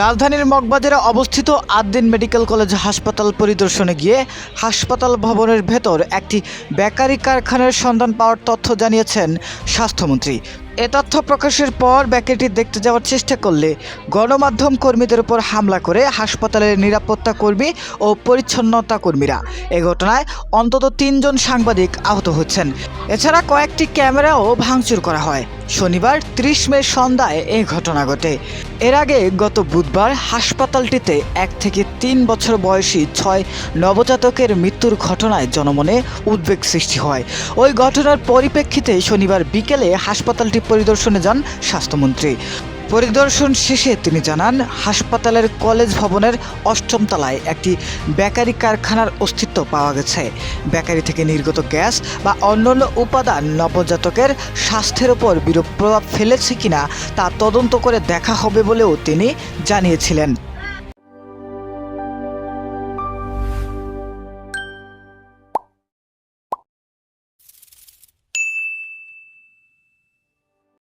রাজধানীর মগবাজারে অবস্থিত Ad-din medical college হাসপাতাল পরিদর্শনে গিয়ে হাসপাতাল ভবনের ভেতর একটি বেকারি কারখানার সন্ধান পাওয়ার তথ্য জানিয়েছেন স্বাস্থ্যমন্ত্রী। এ তথ্য প্রকাশের পর বেকারিটি দেখতে যাওয়ার চেষ্টা করলে গণমাধ্যম কর্মীদের উপর হামলা করে হাসপাতালের নিরাপত্তা কর্মী ও পরিচ্ছন্নতা কর্মীরা। এ ঘটনায় অন্তত ৩ জন সাংবাদিক আহত হচ্ছেন। এছাড়া কয়েকটি ক্যামেরাও ভাঙচুর করা হয়। শনিবার ৩০ মে সন্ধ্যায় এ ঘটনা ঘটে। এর আগে গত বুধবার হাসপাতালটিতে ১ থেকে ৩ বছর বয়সী ৬ নবজাতকের মৃত্যুর ঘটনায় জনমনে উদ্বেগ সৃষ্টি হয়। ওই ঘটনার পরিপ্রেক্ষিতে শনিবার বিকেলে হাসপাতালটি পরিদর্শনে যান স্বাস্থ্যমন্ত্রী। পরিদর্শন শেষে তিনি জানান, হাসপাতালের কলেজ ভবনের ৮ম তলায় একটি বেকারি কারখানার অস্তিত্ব পাওয়া গেছে। বেকারি থেকে নির্গত গ্যাস বা অন্যান্য উপাদান নবজাতকের স্বাস্থ্যের ওপর বিরূপ প্রভাব ফেলেছে কিনা তা তদন্ত করে দেখা হবে বলেও তিনি জানিয়েছিলেন।